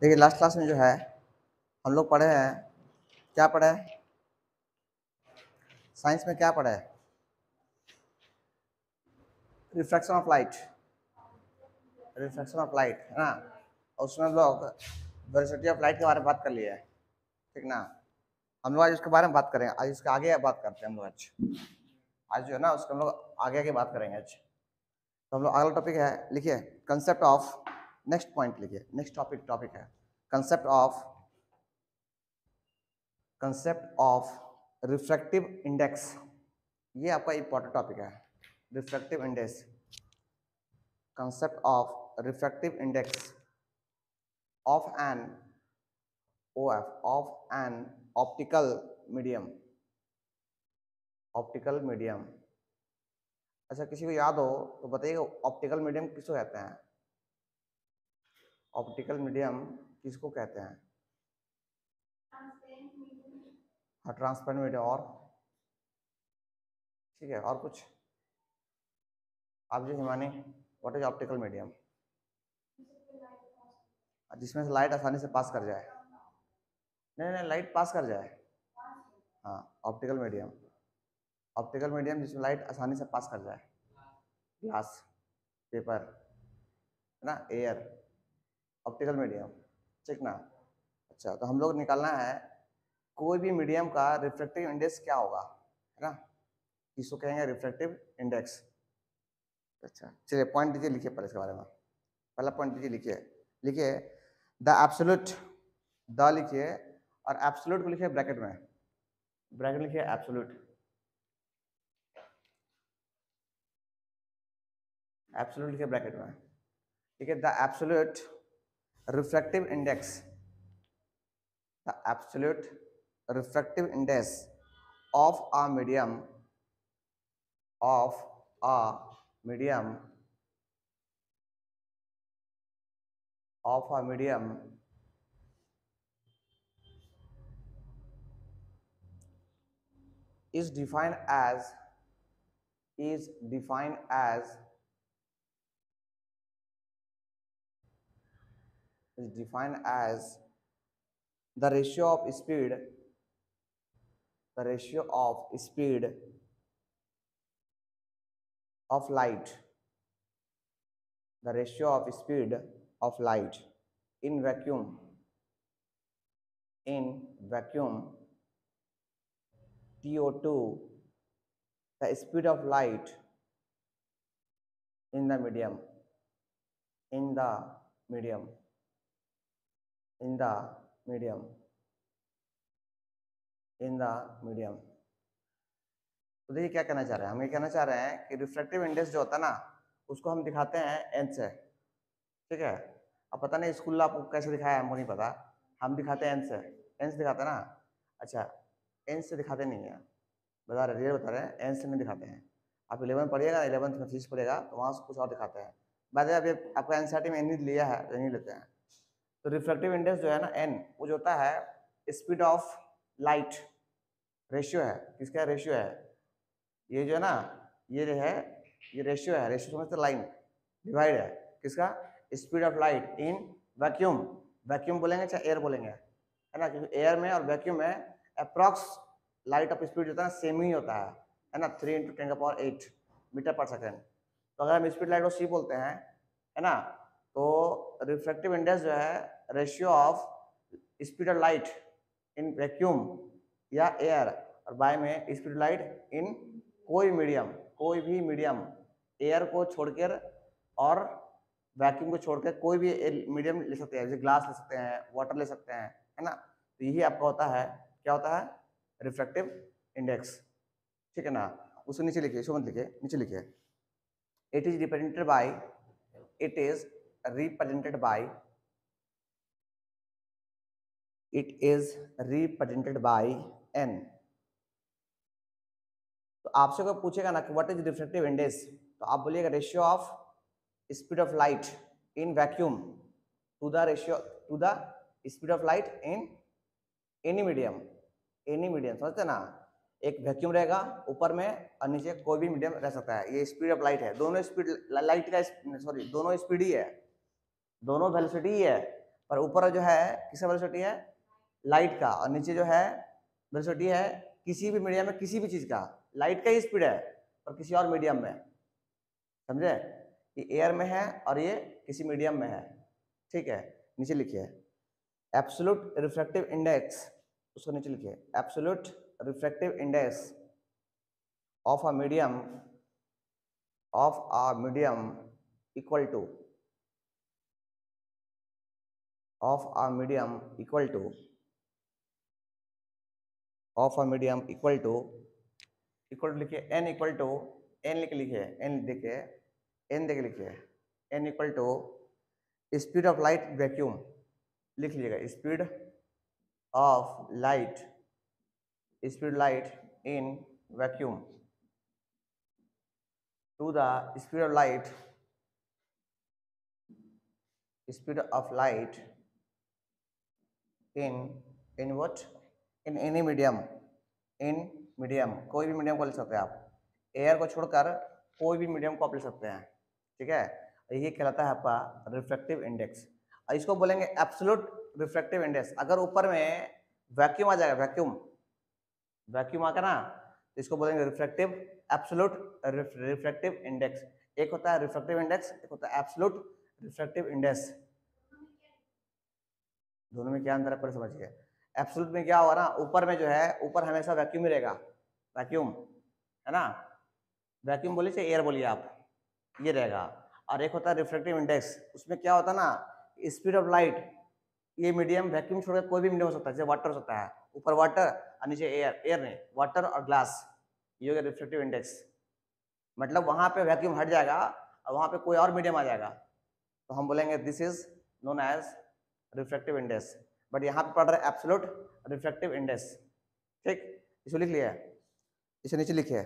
देखिए last class में जो है हम लोग पढ़े हैं, क्या पढ़े हैं? साइंस में क्या पढ़े हैं? Refraction of light, refraction of light है ना। और उसमें हम लोग वेलोसिटी ऑफ लाइट के बारे में बात कर लिए है, ठीक ना। हम लोग आज उसके बारे में बात करेंगे, आज इसके आगे बात करते हैं हम लोग। आज जो है ना उसको हम लोग आगे आगे बात करेंगे आज। तो हम लोग अगला टॉपिक है, लिखिए कंसेप्ट ऑफ, नेक्स्ट पॉइंट लिखिए, नेक्स्ट टॉपिक है कंसेप्ट ऑफ रिफ्रैक्टिव इंडेक्स। ये आपका इंपॉर्टेंट टॉपिक है, refractive index, concept of refractive index of an of an optical medium, optical medium. अच्छा, किसी को याद हो तो बताइए ऑप्टिकल मीडियम किसको कहते हैं? ऑप्टिकल मीडियम किसको कहते हैं? हाँ, ट्रांसपेरेंट मीडियम। और ठीक है, और कुछ आप जो Himani, what is optical medium? जिसमें से लाइट आसानी से पास कर जाए। नहीं, लाइट पास कर जाए। हाँ, ऑप्टिकल मीडियम, ऑप्टिकल मीडियम जिसमें लाइट आसानी से पास कर जाए। ग्लास, पेपर है ना, एयर, ऑप्टिकल मीडियम, ठीक ना। अच्छा, तो हम लोग निकालना है कोई भी मीडियम का रिफ्रैक्टिव इंडेक्स क्या होगा, है ना। इसको कहेंगे रिफ्रैक्टिव इंडेक्स। अच्छा चलिए, पॉइंट दीजिए, लिखिए पहले इसके बारे में। पहला पॉइंट दीजिए, लिखिए लिखिए द एब्सोल्यूट, द लिखिए और एब्सोल्यूट को लिखिए ब्रैकेट में, ब्रैकेट लिखिए एब्सोल्यूट, एब्सोल्यूट लिखिए ब्रैकेट में, ठीक है। The absolute refractive index, the absolute refractive index of a medium, of a medium, of a medium is defined as is defined as is defined as the ratio of speed, the ratio of speed of light, the ratio of speed of light in vacuum, in vacuum, TO2, the speed of light in the medium, in the medium, in the medium, in the medium। तो देखिए क्या कहना चाह रहे हैं, हम ये कहना चाह रहे हैं कि रिफ्रैक्टिव इंडेक्स जो होता है ना उसको हम दिखाते हैं एन से, ठीक है। अब पता नहीं स्कूल आपको कैसे दिखाया, हमको नहीं पता, हम दिखाते हैं एन से, एन से दिखाते हैं ना। अच्छा, एन से दिखाते नहीं है, बता रहे, रियल बता रहे हैं, एन से नहीं दिखाते हैं। आप 11 पढ़िएगा, 11th में फिजिक्स पढ़िएगा तो वहाँ से कुछ और दिखाते हैं। बाद अभी आपका एनसीईआरटी में एन लिया है तो नहीं लेते हैं। तो रिफ्रैक्टिव इंडेक्स जो है ना एन, वो जो होता है स्पीड ऑफ लाइट, रेशियो है, किसका रेशियो है, ये जो है ना, ये जो है ये रेशियो है, रेशियो समझते, लाइन डिवाइड है किसका, speed of light in vacuum, vacuum बोलेंगे चाहे एयर बोलेंगे, है ना, क्योंकि एयर में और वैक्यूम में अप्रॉक्स लाइट ऑफ स्पीड जो होता है सेम ही होता है ना, 3 × 10⁸ मीटर पर सेकेंड। तो अगर हम स्पीड लाइट को सी बोलते हैं, है ना, तो रिफ्रैक्टिव इंडेक्स जो है ratio of speed of light in vacuum या एयर, और बाय में स्पीड लाइट इन कोई मीडियम, कोई भी मीडियम, एयर को छोड़कर और वैक्यूम को छोड़कर कोई भी मीडियम ले सकते हैं, जैसे ग्लास ले सकते हैं, वाटर ले सकते हैं, है ना। तो यही आपका होता है, क्या होता है, रिफ्रैक्टिव इंडेक्स, ठीक है ना। उसको नीचे लिखिए, इसको मत लिखिए, नीचे लिखिए, it is represented by, it is represented by, it is represented by N. तो आपसे कोई पूछेगा ना कि व्हाट इज रिफ्रैक्टिव इंडेक्स, तो आप बोलिएगा ratio of speed of light in vacuum to the ratio to the speed of light in any medium, any medium, समझते ना। एक वैक्यूम रहेगा ऊपर में और नीचे कोई भी मीडियम रह सकता है, ये स्पीड ऑफ लाइट है, दोनों स्पीड लाइट का, सॉरी दोनों स्पीड ही है, दोनों वेलोसिटी ही है, पर ऊपर जो है किसका वेलोसिटी है, लाइट का, और नीचे जो है वेलोसिटी है किसी भी मीडियम में किसी भी चीज का, लाइट का ही स्पीड है पर किसी और मीडियम में, समझे, ये एयर में है और ये किसी मीडियम में है, ठीक है। नीचे लिखिए एब्सोल्यूट रिफ्रैक्टिव इंडेक्स, उसको नीचे लिखिए absolute refractive index of a medium equal to लिखिए n इक्वल टू n लिखिए n equal to speed of light vacuum, लिख लीजिएगा speed of light in vacuum to the speed of light in what, in any medium, कोई भी medium को ले सकते हैं आप, एयर को छोड़कर कोई भी मीडियम को आप ले सकते हैं, ठीक है। ये कहलाता है आपका रिफ्रैक्टिव इंडेक्स, और इसको बोलेंगे एब्सोल्यूट रिफ्रैक्टिव इंडेक्स। अगर ऊपर में वैक्यूम आ जाएगा, वैक्यूम आकर ना, तो इसको बोलेंगे रिफ्रैक्टिव एब्सोल्यूट रिफ्रैक्टिव इंडेक्स। एक होता है रिफ्रैक्टिव इंडेक्स, एक होता है एब्सोल्यूट रिफ्रैक्टिव इंडेक्स। दोनों में क्या अंतर है पर समझिए। एब्सोल्यूट में क्या होगा ना, ऊपर में जो है, ऊपर हमेशा वैक्यूम ही रहेगा, वैक्यूम है ना, वैक्यूम बोलिए चाहे एयर बोलिए आप, ये रहेगा। और एक होता है रिफ्रैक्टिव इंडेक्स, उसमें क्या होता है ना, स्पीड ऑफ लाइट, ये मीडियम वैक्यूम छोड़कर कोई भी मीडियम हो सकता है, जैसे वाटर हो सकता है, ऊपर वाटर और नीचे एयर नहीं, वाटर और ग्लास, ये हो गया रिफ्रैक्टिव इंडेक्स। मतलब वहां पे वैक्यूम हट जाएगा और वहां पे कोई और मीडियम आ जाएगा, तो हम बोलेंगे this is known as refractive index. But यहाँ पे पढ़ रहे हैं एब्सोल्यूट रिफ्रैक्टिव इंडेक्स, ठीक। इसको लिख लिया, इसे नीचे लिखिए,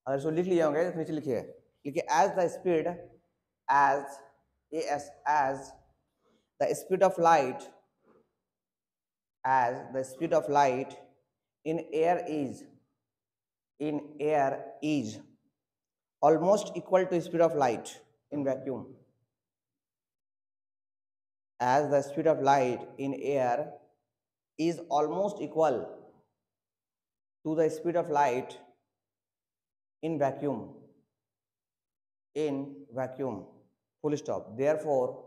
अगर इसको लिख लिए होंगे तो नीचे लिखिए as the speed of light in air is almost equal to speed of light in vacuum. As the speed of light in air is almost equal to the speed of light in vacuum, full stop. Therefore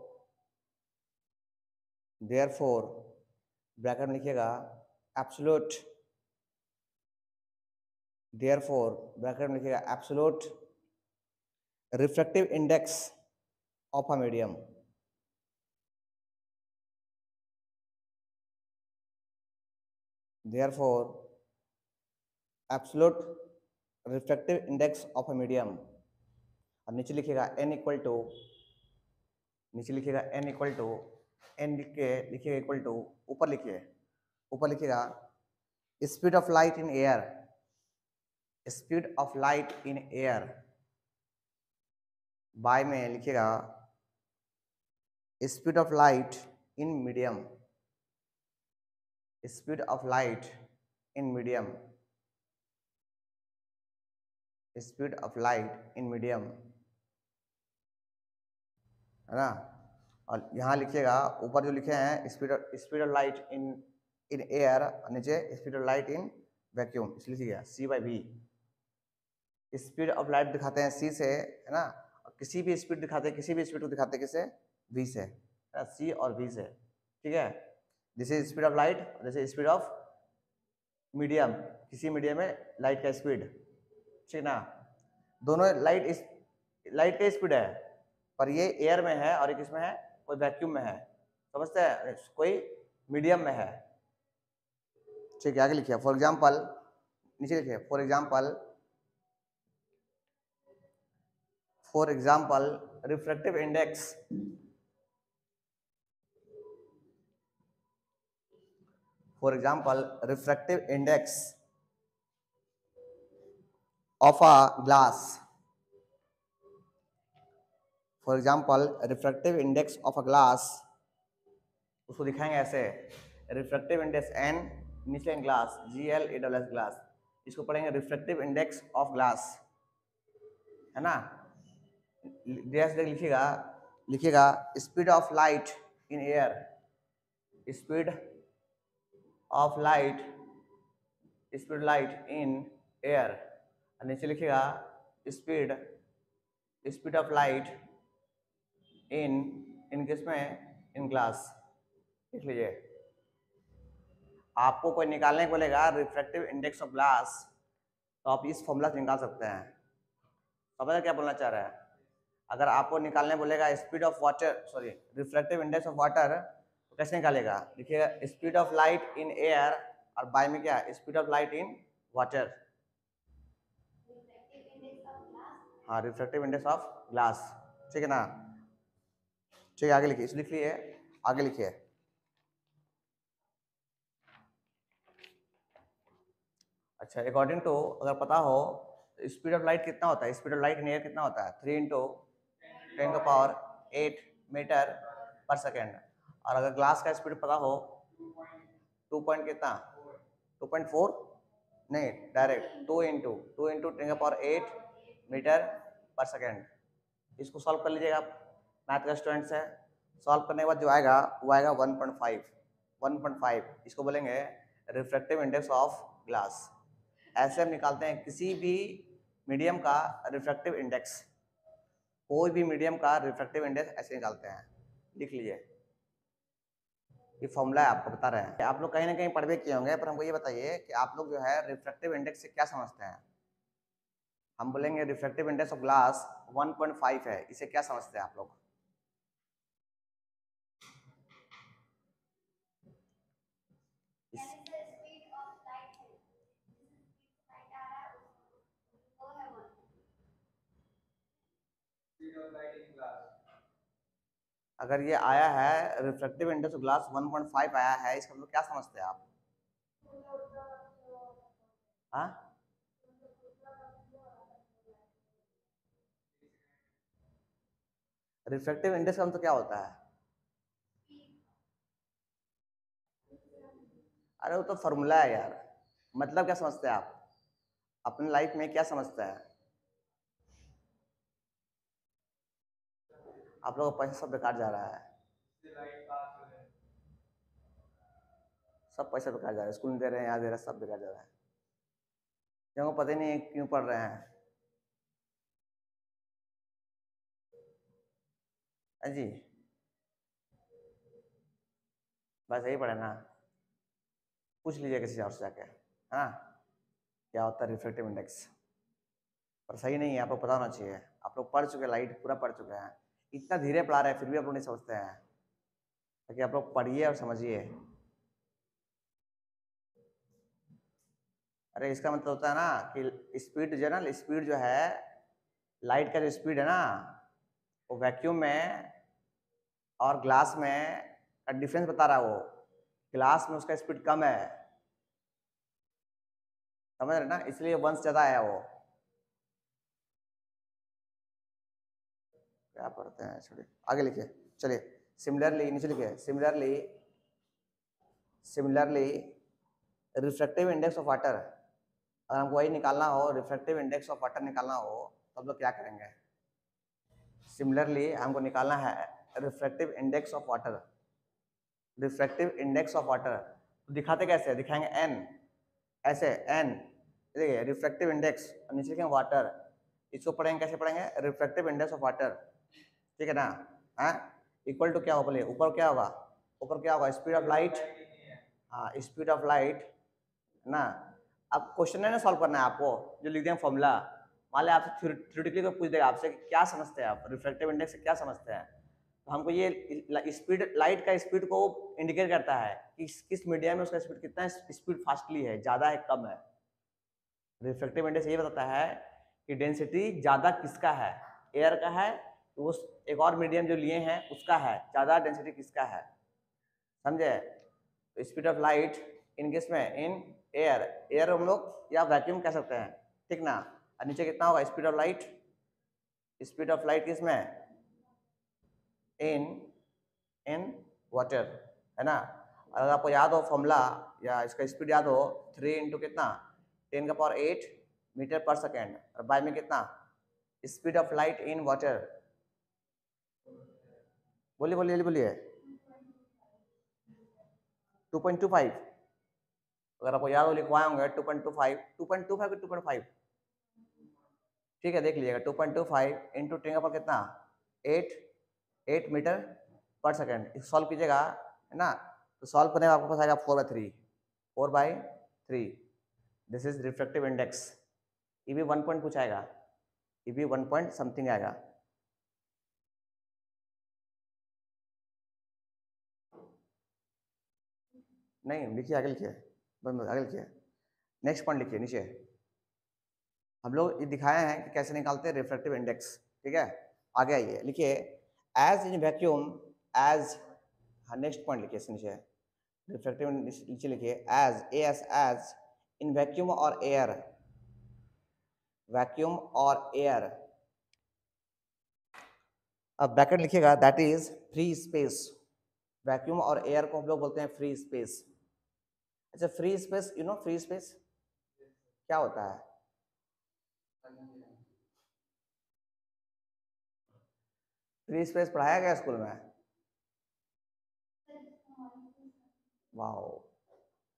bracket में लिखिएगा absolute, bracket में लिखिएगा absolute refractive index of a medium, absolute refractive index of a medium. और नीचे लिखिएगा n equal to, n लिख के लिखिएगा इक्वल टू, ऊपर लिखिएगा speed of light in air, by में लिखिएगा speed of light in medium, है ना। और यहाँ लिखिएगा ऊपर जो लिखे हैं speed of light in air, नीचे speed of light in vacuum, इसलिए लिखिएगा C/V। स्पीड ऑफ लाइट दिखाते हैं C से, है ना, और किसी भी स्पीड को दिखाते हैं किसे, V से, है ना, C और V से, ठीक है। This is speed of light, this is speed of medium, किसी मीडियम में लाइट का स्पीड, ठीक ना। दोनों लाइट का स्पीड है, पर ये एयर में है और ये किस में है, कोई वैक्यूम में है, समझते हैं, कोई मीडियम में है, ठीक है। आगे लिखिए फॉर एग्जाम्पल, नीचे लिखिए for example refractive index of a glass, उसको दिखाएंगे ऐसे, रिफ्रैक्टिव इंडेक्स n नीचे ग्लास GLASS ग्लास, इसको पढ़ेंगे रिफ्रैक्टिव इंडेक्स ऑफ ग्लास, है ना। लिखिएगा speed of light in air, speed of light, speed light in air, नीचे लिखिएगा स्पीड ऑफ लाइट इन किसमें, इन ग्लास, लिख लीजिए। आपको कोई निकालने को बोलेगा रिफ्रैक्टिव इंडेक्स ऑफ ग्लास, तो आप इस फॉर्मूला से निकाल सकते हैं। समझ क्या बोलना चाह रहा है? अगर आपको निकालने बोलेगा speed of water, sorry refractive index of water, तो कैसे निकालेगा? देखिएगा speed of light in air, और बाय में क्या, speed of light in water. हाँ, रिफ्रैक्टिव इंडेक्स ऑफ ग्लास, ठीक है ना? ठीक है, आगे लिखिए, इसे लिख लिए, आगे लिखिए। अच्छा, अकॉर्डिंग टू, अगर पता हो स्पीड ऑफ लाइट कितना होता है, speed of light in air कितना होता है, 3 × 10⁸ मीटर पर सेकेंड। और अगर ग्लास का स्पीड पता हो 2 पॉइंट कितना, 2.4 नहीं, डायरेक्ट 2 × 10⁸ मीटर पर सेकेंड। इसको सॉल्व कर लीजिएगा, मैथ का स्टूडेंट्स है। सॉल्व करने के बाद जो आएगा वो आएगा 1.5। इसको बोलेंगे रिफ्रैक्टिव इंडेक्स ऑफ ग्लास। ऐसे हम निकालते हैं किसी भी मीडियम का रिफ्रैक्टिव इंडेक्स, कोई भी मीडियम का रिफ्रैक्टिव इंडेक्स ऐसे निकालते हैं, लिख लीजिए। ये फॉर्मूला है, आपको बता रहे हैं। आप लोग कहीं ना कहीं पढ़ भी किए होंगे, पर हमको ये बताइए कि आप लोग जो है रिफ्रैक्टिव इंडेक्स से क्या समझते हैं? हम बोलेंगे रिफ्रैक्टिव इंडेक्स ऑफ ग्लास 1.5 है, इसे क्या समझते हैं आप लोग? अगर ये आया है रिफ्रैक्टिव इंडेक्स ऑफ ग्लास 1.5 आया है, इसका मतलब क्या समझते हैं आप? हाँ, रिफ्रैक्टिव इंडेक्स का मतलब क्या होता है? अरे वो तो फॉर्मूला है यार, मतलब क्या समझते हैं आप अपनी लाइफ में, क्या समझते हैं आप लोगों का? पैसा सब बेकार जा रहा है, सब पैसा बेकार जा रहा है, स्कूल में दे रहे हैं, यहाँ दे रहे हैं, सब बेकार जा रहा है, क्यों पता ही नहीं क्यों पढ़ रहे हैं। जी बस यही पढ़े ना, पूछ लीजिए किसी और से जाके, है ना, क्या होता है रिफ्रैक्टिव इंडेक्स। पर सही नहीं है, आपको पता होना चाहिए। आप लोग पढ़ चुके हैं, लाइट पूरा पढ़ चुके हैं, इतना धीरे पढ़ा रहे हैं फिर भी आप लोग नहीं समझते हैं, ताकि आप लोग पढ़िए और समझिए। अरे इसका मतलब होता है ना कि स्पीड जो है ना, स्पीड जो है लाइट का जो स्पीड है ना, वो वैक्यूम में और ग्लास में का डिफरेंस बता रहा है। वो ग्लास में उसका स्पीड कम है, समझ रहे ना, इसलिए 1 से ज्यादा है वो। क्या पढ़ते हैं, छोड़िए, आगे लिखिए, चलिए। सिमिलरली, नीचे लिखिए, similarly refractive index of water, अगर हमको वही निकालना हो, रिफ्रैक्टिव इंडेक्स ऑफ वाटर निकालना हो, तो हम लोग क्या करेंगे? सिमिलरली हमको निकालना है refractive index of water, refractive index of water. तो दिखाते कैसे, दिखाएंगे एन, ऐसे एन, देखिए रिफ्रैक्टिव इंडेक्स, नीचे लिखेंगे वाटर, इसको पढ़ेंगे कैसे, पढ़ेंगे रिफ्रैक्टिव इंडेक्स ऑफ वाटर, ठीक है ना। हाँ, इक्वल टू क्या होगा, बोलिए ऊपर क्या होगा, ऊपर क्या होगा, स्पीड ऑफ लाइट, हाँ स्पीड ऑफ लाइट ना। अब क्वेश्चन है ना, सॉल्व करना है आपको, जो लिख देंगे फॉर्मूला, मान लिया आपसे थ्योरेटिकली को पूछ देगा आपसे कि क्या समझते हैं आप रिफ्रैक्टिव इंडेक्स से, क्या समझते हैं, तो हमको ये स्पीड, लाइट का स्पीड को इंडिकेट करता है कि किस मीडियम में उसका स्पीड कितना है, स्पीड फास्टली है, ज़्यादा है, कम है। रिफ्रैक्टिव इंडेक्स ये बताता है कि डेंसिटी ज़्यादा किसका है, एयर का है, तो उस एक और मीडियम जो लिए हैं उसका है, ज़्यादा डेंसिटी किसका है, समझे। तो स्पीड ऑफ लाइट इन किस में, इन एयर, एयर हम लोग या वैक्यूम कह सकते हैं, ठीक ना। और नीचे कितना होगा speed of light, speed of light किस में, इन वाटर, है ना। अगर आपको याद हो फॉर्मूला या इसका स्पीड याद हो, 3 × कितना, 10⁸ मीटर पर सेकेंड, और बाय में कितना, speed of light in water, बोलिए बोलिए बोलिए, 2.25, अगर आपको याद हो लिखवाए होंगे 2.25 2.25 2.5, ठीक है देख लीजिएगा 2.25 इंटू 10 का पावर कितना 8 मीटर पर सेकेंड। इसको सॉल्व कीजिएगा है ना, तो सॉल्व करने में आपको पास आएगा 4/3 दिस इज रिफ्रैक्टिव इंडेक्स। ये भी 1 पॉइंट कुछ आएगा, ये भी 1 पॉइंट समथिंग आएगा। नहीं लिखिए, आगे लिखिए, आगे लिखिए, नेक्स्ट पॉइंट लिखिए नीचे। हम लोग ये दिखाए हैं कि कैसे निकालते हैं रिफ्रैक्टिव इंडेक्स, ठीक है। आगे आइए, लिखिए एज इन वैक्यूम, एज, हाँ नेक्स्ट पॉइंट लिखिए इसके नीचे, रिफ्रैक्टिव नीचे लिखिए एज इन वैक्यूम और एयर, वैक्यूम और एयर। अब ब्रैकेट लिखिएगा that is free space. Vacuum और एयर को हम लोग बोलते हैं फ्री स्पेस। अच्छा free space, you know free space क्या होता है? फ्री स्पेस पढ़ाया गया स्कूल में? Wow,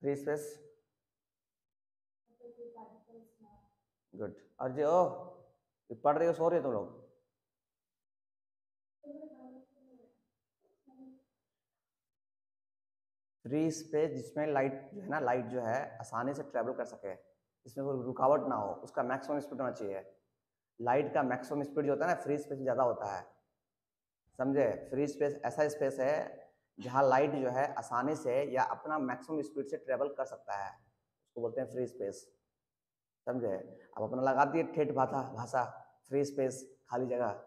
free space good. और जो पढ़ रही हो सो रही हो तुम लोग? फ्री स्पेस जिसमें लाइट जो है ना, लाइट जो है आसानी से ट्रेवल कर सके, इसमें कोई रुकावट ना हो, उसका मैक्सिमम स्पीड होना चाहिए। लाइट का मैक्सिमम स्पीड जो होता है ना फ्री स्पेस में ज़्यादा होता है, समझे। फ्री स्पेस ऐसा स्पेस है जहाँ लाइट जो है आसानी से या अपना मैक्सिमम स्पीड से ट्रेवल कर सकता है, उसको बोलते हैं फ्री स्पेस, समझे। अब अपना लगा दिए ठेठ भाषा फ्री स्पेस, खाली जगह,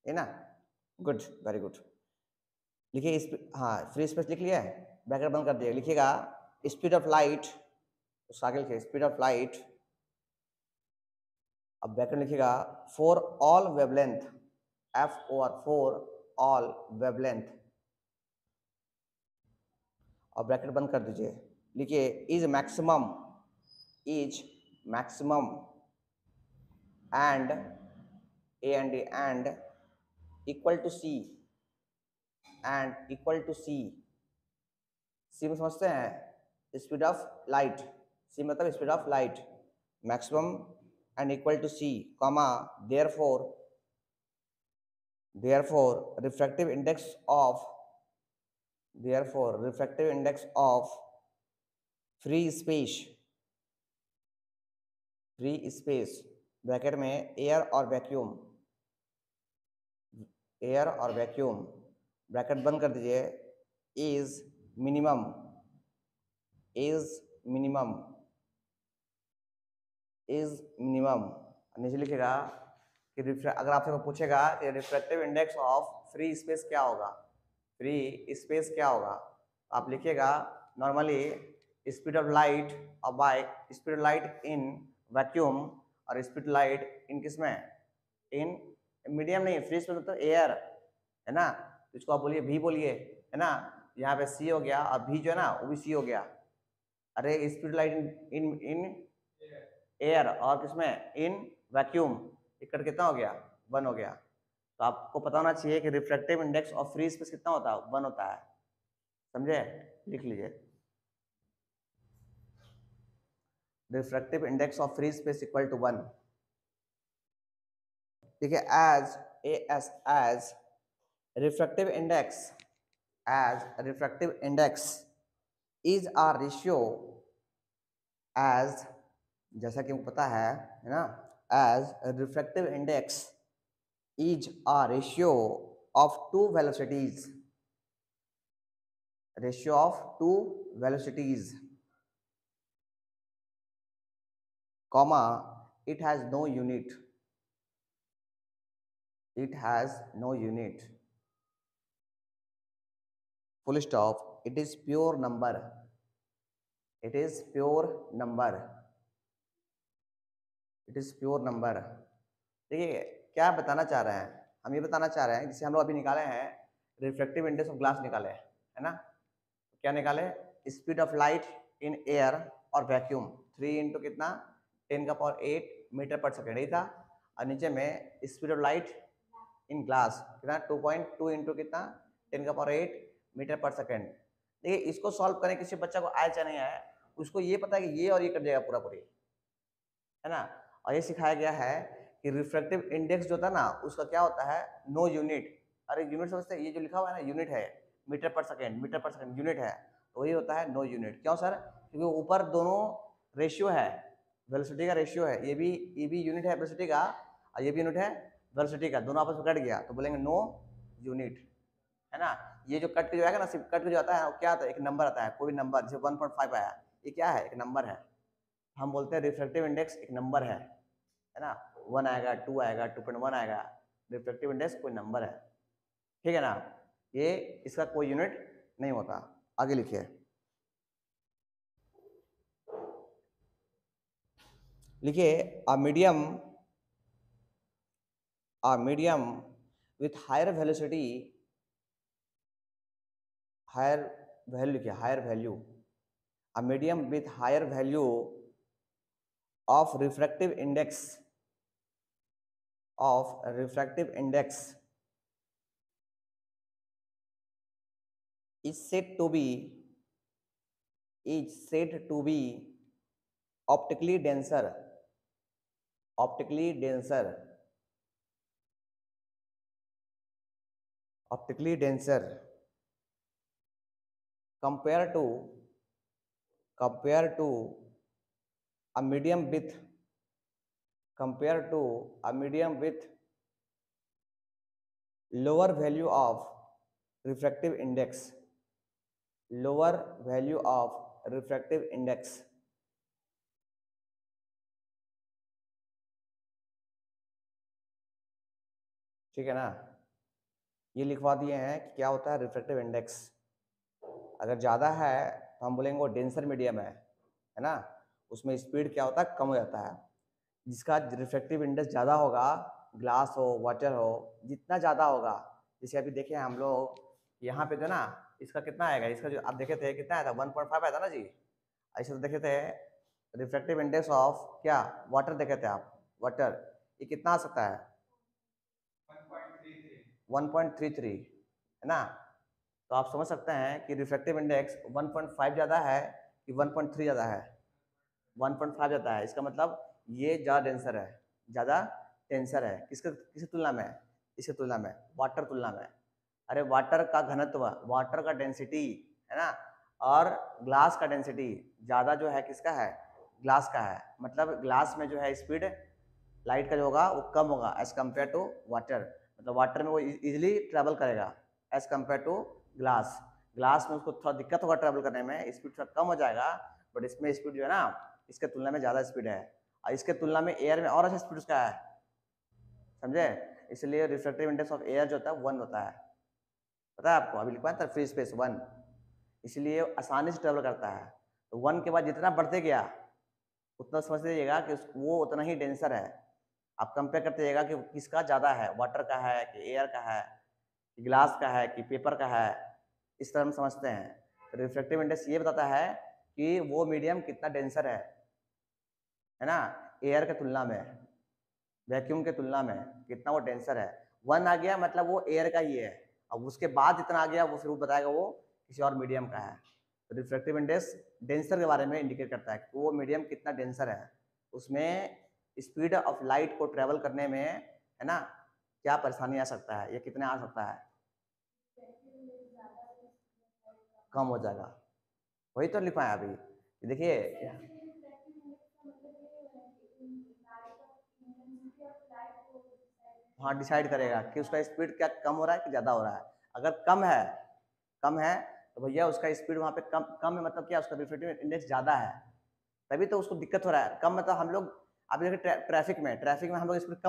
है ना। Good, very good. लिखिए हाँ फ्री स्पेस लिख लिया है, ब्रैकेट बंद कर दिया। लिखिएगा स्पीड ऑफ लाइट, उसका आगे लिखिए स्पीड ऑफ लाइट। अब ब्रैकेट लिखिएगा for all wavelength, FOR, for all wavelength, और ब्रैकेट बंद कर दीजिए। लिखिए is maximum and equal to C, and equal to C। C में समझते हैं स्पीड ऑफ लाइट, सी मतलब speed of light, maximum and equal to C, comma therefore refractive index of free space bracket में air और vacuum, bracket बंद कर दीजिए, is minimum नीचे लिखेगा कि अगर आपसे पूछेगा कि refractive index of free space क्या होगा, आप लिखिएगा नॉर्मली स्पीड ऑफ लाइट और by speed of light in vacuum, और स्पीड लाइट इन किसमें, इन मीडियम नहीं, फ्री स्पेस मतलब एयर, है ना। इसको आप बोलिए भी बोलिए, है ना। यहाँ पे C हो गया और भी जो है ना वो भी C हो गया। अरे स्पीड लाइट इन एयर और किसमें, इन वैक्यूम, इकट्ठा कितना हो गया, 1 हो गया। तो आपको पता होना चाहिए कि refractive index of free space कितना होता है, 1 होता है, समझे। लिख लीजिए refractive index of free space equal to 1। ठीक है, as refractive index is a ratio, as जैसा कि पता है ना, as refractive index is a ratio of two velocities, comma it has no unit, full stop, it is pure number, देखिए क्या बताना चाह रहे हैं, हम ये बताना चाह रहे हैं जिसे हम लोग अभी निकाले हैं रिफ्रैक्टिव इंडेक्स ऑफ ग्लास निकाले, है ना। क्या निकाले, speed of light in air और वैक्यूम 3 इंटू कितना 10⁸ मीटर पर सेकेंड, यही था। और नीचे में speed of light in glass कितना 2.2 इंटू कितना 10⁸ मीटर पर सेकेंड। देखिए इसको सॉल्व करें, किसी बच्चा को आए चाहे नहीं आए, उसको ये पता है कि ये और ये कट जाएगा पूरा पूरी, है ना। और ये सिखाया गया है कि रिफ्रैक्टिव इंडेक्स जो था ना उसका क्या होता है, नो यूनिट। अरे यूनिट समझते हैं, ये जो लिखा हुआ है ना यूनिट है, मीटर पर सेकेंड यूनिट है, तो वही होता है नो यूनिट। क्यों सर? क्योंकि ऊपर दोनों रेशियो है, वेलोसिटी का रेशियो है, ये भी यूनिट है वेलोसिटी का और ये भी यूनिट है वेलोसिटी का, दोनों आपस में कट गया तो बोलेंगे नो यूनिट, है ना। ये जो कट के जो आएगा ना, सिर्फ कट के जो आता है वो क्या आता है, एक नंबर आता है, कोई नंबर, जैसे 1.5 आया, ये क्या है, एक नंबर है। हम बोलते हैं रिफ्रैक्टिव इंडेक्स एक नंबर है ना। 1 आएगा, 2 आएगा, 2.1 आएगा, रिफ्रैक्टिव इंडेक्स कोई नंबर है, ठीक है ना। ये इसका कोई यूनिट नहीं होता। आगे लिखिए, लिखिए a medium with higher velocity, higher value लिखिए, higher value, a medium with higher value of refractive index is said to be optically denser compared to a medium with lower value of refractive index, ठीक है ना। ये लिखवा दिए हैं कि क्या होता है रिफ्रैक्टिव इंडेक्स। अगर ज़्यादा है तो हम बोलेंगे वो डेंसर मीडियम है ना, उसमें स्पीड क्या होता है, कम हो जाता है। जिसका रिफ्रैक्टिव इंडेक्स ज़्यादा होगा, ग्लास हो, वाटर हो, जितना ज़्यादा होगा, जैसे अभी देखे हम लोग यहाँ पे थे ना, इसका कितना आएगा, इसका जो आप देखे थे कितना आया था, 1.5 आया था ना जी। ऐसे तो देखे थे रिफ्रैक्टिव इंडेक्स ऑफ क्या, वाटर देखे थे आप, वाटर, ये कितना आ सकता है, 1.33, है ना। तो आप समझ सकते हैं कि रिफ्रैक्टिव इंडेक्स 1.5 ज़्यादा है कि 1.3 ज़्यादा है, 1.5 ज़्यादा है। इसका मतलब ये ज़्यादा डेंसर है, किसकी तुलना में, इसकी तुलना में, वाटर तुलना में। अरे वाटर का घनत्व, वाटर का डेंसिटी, है ना, और ग्लास का डेंसिटी ज़्यादा जो है किसका है, ग्लास का है। मतलब ग्लास में जो है स्पीड लाइट का जो होगा वो कम होगा एज कम्पेयर टू वाटर। मतलब वाटर में वो इजिली ट्रेवल करेगा एज कम्पेयर टू ग्लास में उसको थोड़ा दिक्कत होगा ट्रेवल करने में, स्पीड थोड़ा कम हो जाएगा, बट इसमें स्पीड जो है ना इसके तुलना में ज़्यादा स्पीड है, और इसके तुलना में एयर में और अच्छा स्पीड उसका है, समझे। इसलिए रिफ्रैक्टिव इंडेक्स ऑफ एयर जो होता है 1 होता है, पता है आपको, अभी लिखवा था फ्री स्पेस 1, इसलिए आसानी से ट्रेवल करता है। तो 1 के बाद जितना बढ़ते गया उतना समझ लीजिएगा कि वो उतना ही डेंसर है। आप कंपेयर करते जाइएगा कि किसका ज़्यादा है, वाटर का है कि एयर का है कि ग्लास का है कि पेपर का है, इस तरह हम समझते हैं। तो रिफ्रैक्टिव इंडेक्स ये बताता है कि वो मीडियम कितना डेंसर है ना, एयर के तुलना में, वैक्यूम के तुलना में कितना वो डेंसर है। 1 आ गया मतलब वो एयर का ही है, अब उसके बाद जितना आ गया वो फिर वो बताएगा वो किसी और मीडियम का है। तो रिफ्रैक्टिव इंडेक्स डेंसर के बारे में इंडिकेट करता है कि वो मीडियम कितना डेंसर है, उसमें स्पीड ऑफ लाइट को ट्रेवल करने में, है ना, क्या परेशानी आ सकता है, ये कितना आ सकता है, कम हो जाएगा। वही तो लिखा है अभी, देखिए। हाँ, डिसाइड करेगा कि उसका स्पीड क्या कम हो रहा है कि ज़्यादा हो रहा है। अगर कम है तो भैया उसका स्पीड वहाँ पे कम है, मतलब क्या, उसका रिफ्रैक्टिव इंडेक्स ज़्यादा है, तभी तो उसको दिक्कत हो रहा है। कम मतलब हम लोग अभी देखिए ट्रैफिक में हम लोग स्पीड कम